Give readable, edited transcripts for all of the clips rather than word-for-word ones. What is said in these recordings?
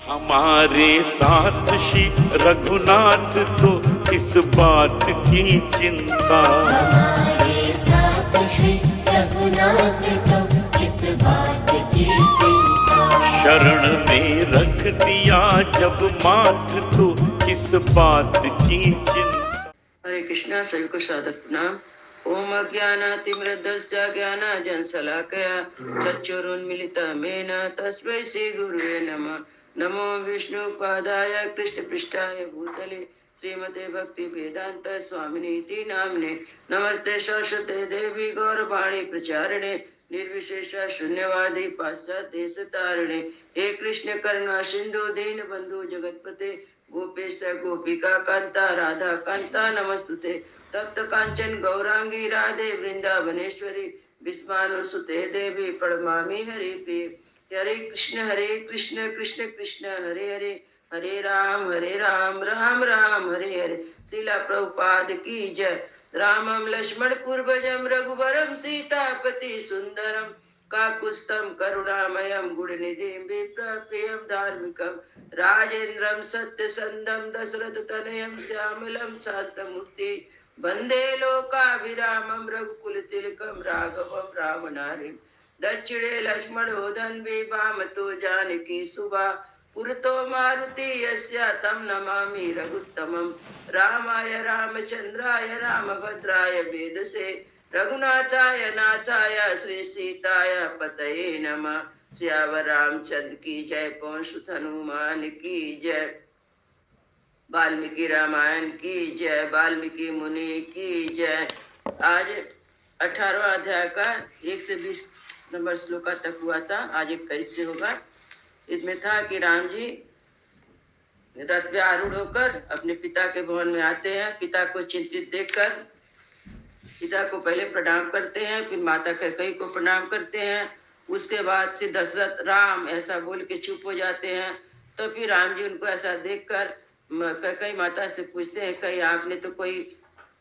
हमारे साथ श्री रघुनाथ तो किस बात की चिंता। हमारे साथ श्री रघुनाथ तो किस बात की चिंता। शरण में रख दिया जब माथ तो किस बात की चिंता। हरे कृष्णा। सभी को सादर प्रणाम। ओम अज्ञानातिमृतस्य ज्ञानाञ्जनशलाकया चक्षुरुन्मीलितं तस्मै श्री गुरुवे नमः। नमो विष्णुपादाय कृष्णपृष्ठाय भूतले श्रीमते भक्ति वेदांत स्वामिनीति नामने। नमस्ते सरस्वते देवी गौरवाणी प्रचारिणे निर्विशेष शून्यवादी पाश्चात्य देशतारिणे। हे कृष्ण करुणा सिंधु दीन बंधु जगतपते गोपेश गोपिका कांता राधा कांता नमस्तुते। तप्त कांचन गौरांगी राधे वृंदावनेश्वरी विस्मानुसुते देवी प्रणमामि हरि प्रिय। हरे कृष्ण कृष्ण कृष्ण हरे हरे हरे राम राम राम हरे हरे। श्रीला प्रभुपाद की जय। रामं लक्ष्मण पूर्वजं रघुवरं सीतापति सुंदरम काकुत्स्थं करुणामयं गुणनिधिं विप्रप्रियं धार्मिकं राजेन्द्रं सत्यसंधं दशरथतनयं श्यामलं शान्तमूर्ति वन्दे लोकाभिरामं रघुकुलतिलकं राघवं रामनारिं। दक्षिणे लक्ष्मणो धन्वी वामतो जानकी सुभा पुरतो मारुति यस्य तं नमामि रघुत्तमं। रामाय रामचंद्राय रामभद्राय वेदसे रघुनाथाय नाथाय श्री सीताय पतये नमः। सियावर रामचंद्र की जय। पवन सुत हनुमान की जय। वाल्मीकि रामायण की जय। वाल्मीकि मुनि की जय। आज 18वां अध्याय का 1 से 20 नंबर श्लोका तक हुआ था। आज 21 से होगा। इसमें था कि राम जी रथ पे आरूढ़ होकर अपने पिता के भवन में आते हैं। पिता को चिंतित देखकर पिता को पहले प्रणाम करते हैं, फिर माता कैकेयी को प्रणाम करते हैं। उसके बाद से दशरथ राम ऐसा बोल के चुप हो जाते हैं। तो फिर राम जी उनको ऐसा देखकर कैकेयी माता से पूछते हैं, कहीं आपने तो कोई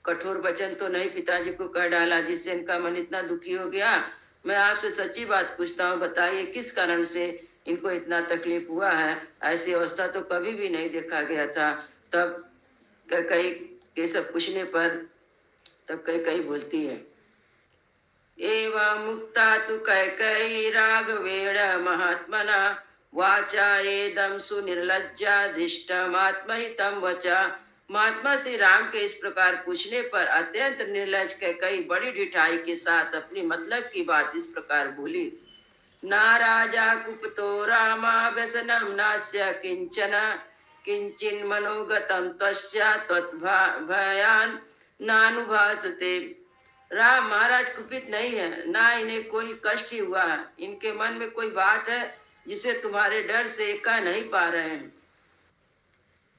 कठोर वचन तो नहीं पिताजी को कह डाला जिससे इनका मन इतना दुखी हो गया। मैं आपसे सच्ची बात पूछता हूँ, बताइए किस कारण से इनको इतना तकलीफ हुआ है। ऐसी अवस्था तो कभी भी नहीं देखा गया था। तब कैकेयी के सब पूछने पर तब कैकेयी बोलती है, एवं मुक्ता तु कैकेयी राघवेण महात्मना वाचा एदं सुनिर्लज्जाधिष्ठमात्महितं वचा। महात्मा श्री राम के इस प्रकार पूछने पर अत्यंत निर्लज कैकेयी बड़ी ढिठाई के साथ अपनी मतलब की बात इस प्रकार बोली, ना राजा कुपितो रामा व्यसनं नास्य किंचन किंचिन मनोगतं तस्य त्वद्भयान् नानुभासते। राम महाराज कुपित नहीं है, ना इन्हें कोई कष्ट ही हुआ है। इनके मन में कोई बात है जिसे तुम्हारे डर से कह नहीं पा रहे हैं।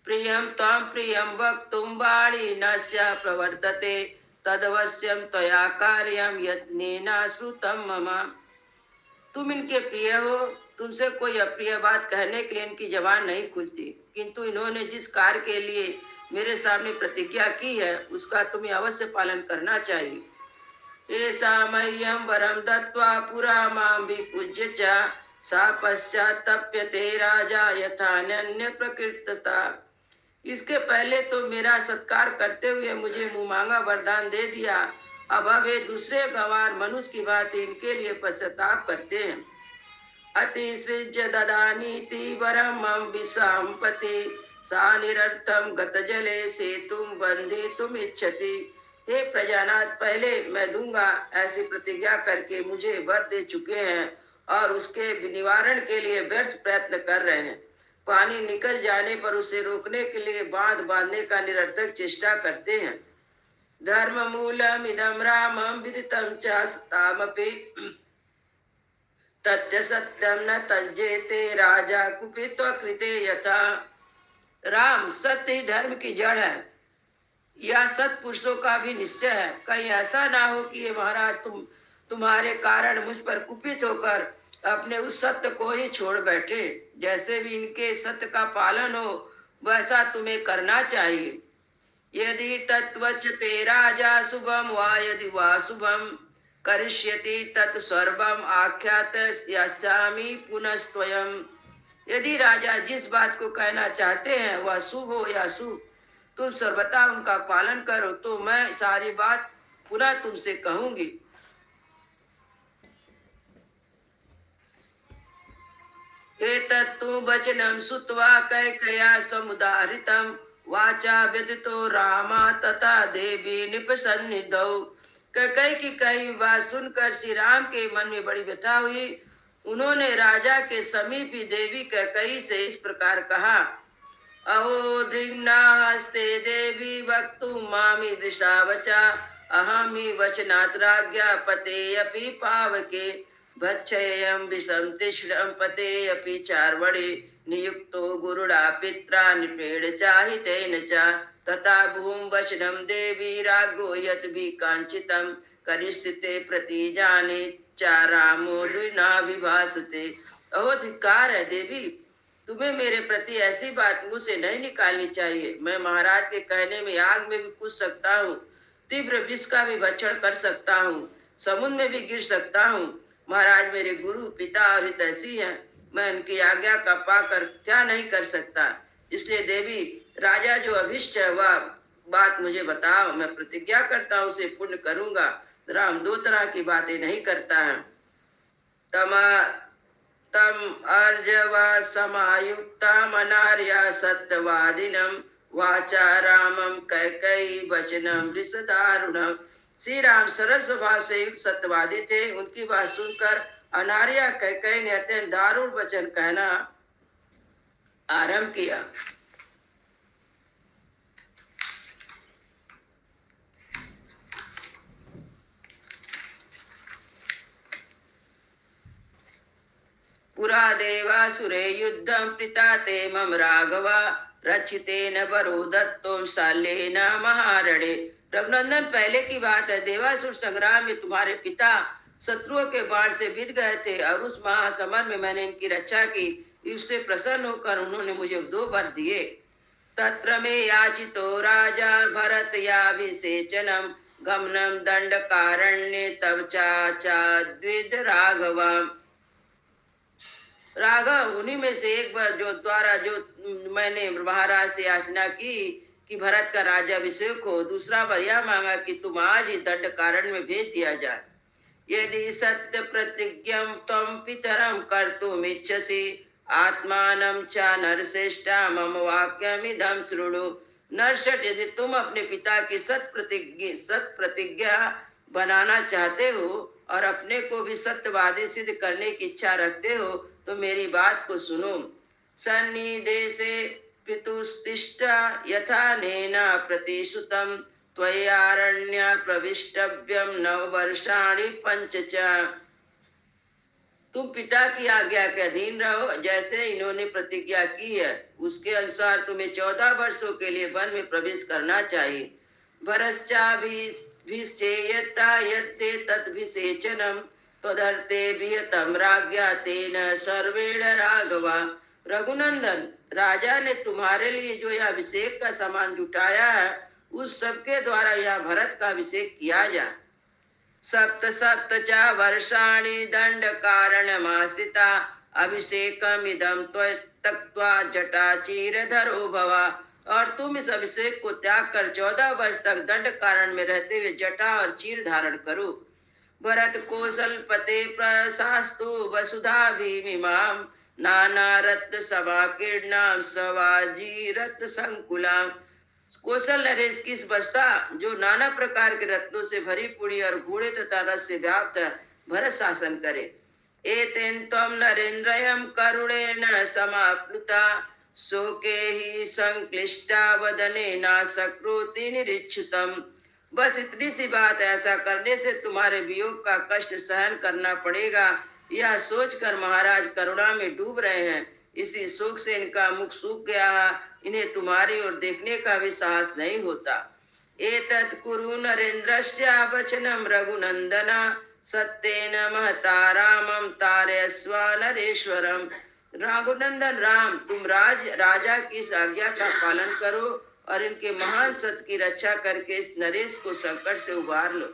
प्रियम त्वं प्रियम वक्तुं वाणी नस्य प्रवर्तते तदवश्यम त्वया कार्यम यत्नेन श्रुतं मम। तुम इनके प्रिय हो, तुमसे कोई अप्रिय बात कहने के लिए इनकी जबान नहीं खुलती, किंतु इन्होंने जिस कार्य के लिए मेरे सामने प्रतिज्ञा की है उसका तुम्हें अवश्य पालन करना चाहिए। ऐसा मह्यम वरम दत्वा पुरा मां विपूज्य च सा पश्चात्तप्यते राजा यथान्य प्रकृतता। इसके पहले तो मेरा सत्कार करते हुए मुझे मुँह मांगा वरदान दे दिया। अब वे दूसरे गंवार मनुष्य की बात इनके लिए पश्चाताप करते हैं। अतिसृज्य ददानीति वरम मम विसंपति सा निरर्थम गत जले सेतुम बंधितुम इच्छति। हे प्रजानाथ, पहले मैं दूंगा ऐसी प्रतिज्ञा करके मुझे वर दे चुके हैं और उसके निवारण के लिए व्यर्थ प्रयत्न कर रहे हैं। पानी निकल जाने पर उसे रोकने के लिए बांध बांधने का निरर्थक चेष्टा करते हैं। धर्म मूलम इदम रामम विदितम च सतामपि तथ्य सत्यम न तज्जेते राजा कुपित्व कृते यथा। राम सत्य ही धर्म की जड़ है, यह सत पुरुषों का भी निश्चय है। कहीं ऐसा ना हो कि ये महाराज तुम्हारे कारण मुझ पर कुपित होकर अपने उस सत्य को ही छोड़ बैठे। जैसे भी इनके सत्य का पालन हो वैसा तुम्हें करना चाहिए। यदि तत्वचते राजा शुभम वा यदि वा शुभम करिष्यति तत् सर्वम आख्यात यास्यामि पुनस्त्वयम्। यदि राजा जिस बात को कहना चाहते हैं वह शुभ हो या शुभ, तुम सर्वथा उनका पालन करो, तो मैं सारी बात पुनः तुमसे कहूंगी। एतत्तु वचनं श्रुत्वा कैकेय्या समुदाहृतं वाचा व्यथितो रामा तथा देवी निपसन्निधौ। कैकेयी की कही बात सुनकर श्री राम के मन में बड़ी व्यथा हुई। उन्होंने राजा के समीप ही देवी कैकेयी से इस प्रकार कहा, अहो दृग्नास्ते देवी वक्तुं मामि दृशावचा अहमि वचनात् राज्ञा पते अपि पावके भक्षेयं विषं तिष्ठं पते अपि चार्वणे नियुक्तो गुरुडा पित्रा निपेड़ चाहितेन च तथा भूम वचनं देवी राज्ञो यत् कांचितं करिष्यते प्रति जाने चारामो द्विना विभासते। अहो धिक्कार है देवी, तुम्हें मेरे प्रति ऐसी बात मुंह से नहीं निकालनी चाहिए। मैं महाराज के कहने में आग में भी कूद सकता हूँ, तीव्र विष का भी भक्षण कर सकता हूँ, समुद्र में भी गिर सकता हूँ। महाराज मेरे गुरु पिता और हितैषी हैं, मैं उनकी आज्ञा का पाकर क्या नहीं कर सकता। इसलिए देवी, राजा जो अभिष्ट है वह बात मुझे बताओ, मैं प्रतिज्ञा करता हूँ उसे पूर्ण करूंगा। राम दो तरह की बातें नहीं करता है। तम अर्जवा समायुक्ता अनार्या सत्यवादिनम वाचा रामम कैकेयी वचनम वृषदारुणम। श्री राम सरल स्वभाव से युक्त सत्यवादी थे। उनकी बात सुनकर अनार्या कैकेयी ने अत्यंत दारुण वचन कहना आरंभ किया। पुरा देवासुरे युद्धं प्रीता ते मम राघवा रक्षितेन वरो दत्तों शाल्येन महारणे। रघुनंदन, पहले की बात है, देवासुर संग्राम में तुम्हारे पिता शत्रुओं के बाण से बीत गए थे और उस महासमर में मैंने इनकी रक्षा की। इससे प्रसन्न होकर उन्होंने मुझे 2 वर दिए। तत्र मे याचितो राजा भरत याभिषेचनम गमनम दंड कारण्ये तव चाचा द्विज राघवम। राघव, उन्हीं में से एक बार जो मैंने महाराज से याचना की कि भरत का राज्याभिषेक हो, दूसरा बार यह मांगा कि तुम आज ही दंड कारण में भेज दिया जाए। यदि सत्य प्रतिज्ञम तम पितरम कर्तुम इच्छसि आत्मानं च नरश्रेष्ठा मम वाक्यमिदं शृणु। नरषट, यदि तुम अपने पिता की सत प्रतिज्ञा बनाना चाहते हो और अपने को भी सत्यवादी सिद्ध करने की इच्छा रखते हो तो मेरी बात को सुनो। सन्निदेशे पितुस्तिष्ठ यथा नेना प्रतिश्रुतं त्वयारण्य प्रविष्टव्यम 9 वर्षाणि 5 च। तुम पिता की आज्ञा के अधीन रहो, जैसे इन्होंने प्रतिज्ञा की है उसके अनुसार तुम्हें 14 वर्षों के लिए वन में प्रवेश करना चाहिए। भरश्चाभिषेयता यत्ते तद्भिषेचनम त्वदर्थे विहतम राज्ञा तेन सर्वेण राघवा। रघुनंदन, राजा ने तुम्हारे लिए जो यह अभिषेक का सामान जुटाया है उस सबके द्वारा यह भरत का अभिषेक किया जाए। 7 च वर्षाणि दंड कारणमाश्रिता अभिषेकमिदं त्यक्त्वा जटाचीरधरो भवा। और तुम इस अभिषेक को त्याग कर 14 वर्ष तक दंड कारण में रहते हुए जटा और चीर धारण करो। भरत कौशलपते प्रशास्तु वसुधाभिमिमां नाना रत्न समाकीर्णां सवाजी रत्न संकुलां। कौशल नरेश की इस बस्ता जो नाना प्रकार के रत्नों से भरी पूरी और घोड़े तथा रस से व्याप्त भरत शासन करे। एतेन त्वं नरेन्द्रयं करुणेन समाप्लुता शोके ही संक्लिष्टा वदने ना सकृति निरीक्षितम। बस इतनी सी बात, ऐसा करने से तुम्हारे वियोग का कष्ट सहन करना पड़ेगा, यह सोचकर महाराज करुणा में डूब रहे हैं। इसी शोक से इनका मुख सूख गया है, इन्हें तुम्हारी ओर देखने का भी साहस नहीं होता। एतत् कुरु नरेन्द्रस्य वचनं रघुनंदना सत्येन महता रामं तारयस्व नरेश्वरम। रघुनंदन राम, तुम राजा की इस आज्ञा का पालन करो और इनके महान सत्य की रक्षा करके इस नरेश को संकट से उबार लो।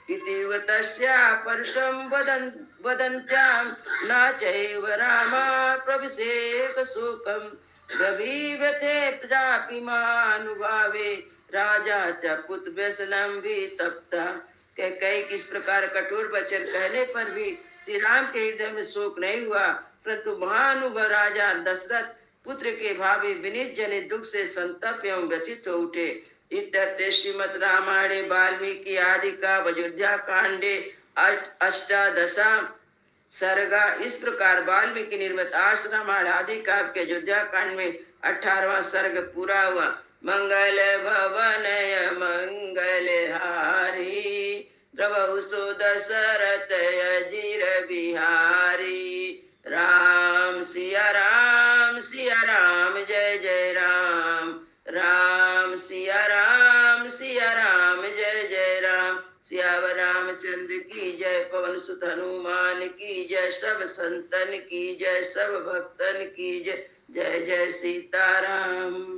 इतिव तस्या परुषं वदन्त्यां न चैव रामा प्रविशेक शोकम् गभीरते प्रजापि मानुभावे राजा च पुत्र व्यसनम भी तप्ता। कई किस प्रकार कठोर वचन कहने पर भी श्री राम के हृदय में शोक नहीं हुआ, परंतु महानुभव राजा दशरथ पुत्र के भावी विनीत जनित दुख से संतप्त एवं व्यथित हो उठे। इत्यर्थे श्रीमद् रामायणे वाल्मीकि आदि का अयोध्या कांडे अष्टादशा सर्गा। इस प्रकार वाल्मीकि निर्मित रामायण आदि काव्य के अयोध्या कांड में 18वां सर्ग पूरा हुआ। मंगल भवनय मंगल हारी द्रवहु सो दशरथ अजीर बिहारी। राम सिया राम जय जय राम। राम सिया राम जय जय राम। सियावर रामचंद्र की जय। पवन सुत हनुमान की जय। सब संतन की जय। सब भक्तन की जय। जय जय सीताराम।